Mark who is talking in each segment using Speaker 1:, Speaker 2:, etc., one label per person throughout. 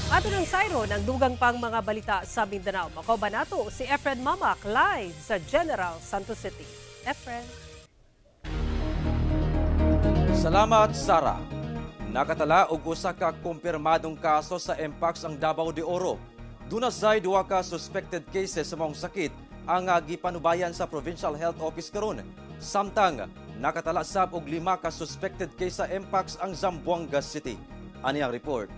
Speaker 1: Ato ng Sairo ng dugang pang mga balita sa Mindanao. Makobanato si Efren Mamak live sa General Santos City. Efren.
Speaker 2: Salamat, Sara. Nakatala og usa ka kumpirmadong kaso sa Mpox ang Davao de Oro. Dunasay duha ka suspected cases sa maong sakit ang gipanubayan sa Provincial Health Office karon. Samtang nakatala sab og 5 ka suspected case sa Mpox ang Zamboanga City. Ani ang report.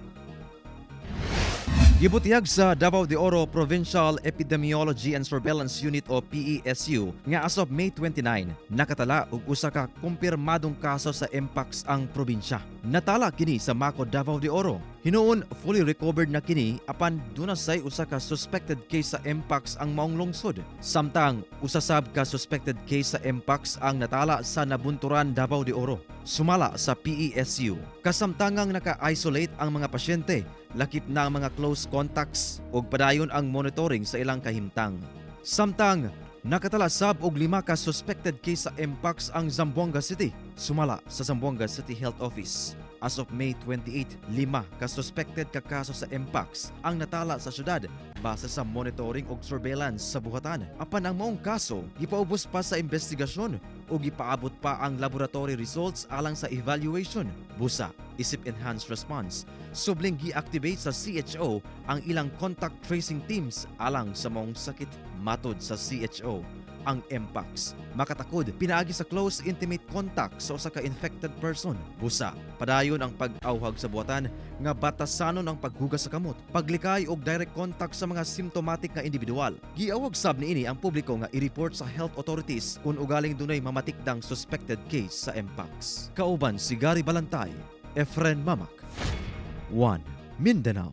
Speaker 3: Gibutihag sa Davao de Oro Provincial Epidemiology and Surveillance Unit o PESU nga as of May 29, nakatala og usa ka kumpirmadong kaso sa Mpox ang probinsya. Natala kini sa Mako, Davao de Oro. Hinuon fully recovered na kini apan dunasay usa ka suspected case sa Mpox ang maong lungsod. Samtang usa sab ka suspected case sa Mpox ang natala sa Nabunturan, Davao de Oro. Sumala sa PESU, kasamtangang naka-isolate ang mga pasyente, lakip na ang mga close contacts ug padayon ang monitoring sa ilang kahimtang. Samtang nakatala sab og 5 ka suspected case sa Mpox ang Zamboanga City. Sumala sa Zamboanga City Health Office. As of May 28, 5 ka suspected ka kaso sa Mpox ang natala sa syudad base sa monitoring ug surveillance sa buhatan. Apan ang maong kaso gipaubos pa sa investigasyon o gipaabot pa ang laboratory results alang sa evaluation. Busa, isip enhanced response. Subling gi-activate sa CHO ang ilang contact tracing teams alang sa maong sakit. Matod sa CHO, ang Mpox makatakod pinaagi sa close intimate contact sa usa ka infected person. Busa, padayon ang pag-awhag sa buhatan nga batasanon ang paghugas sa kamot, paglikay og direct contact sa mga symptomatic nga individual. Giawag sab niini ang publiko nga i-report sa health authorities kung ugaling dunay mamatikdang suspected case sa Mpox. Kauban si Gary Balantay, Efren Mamak, 1 Mindanao.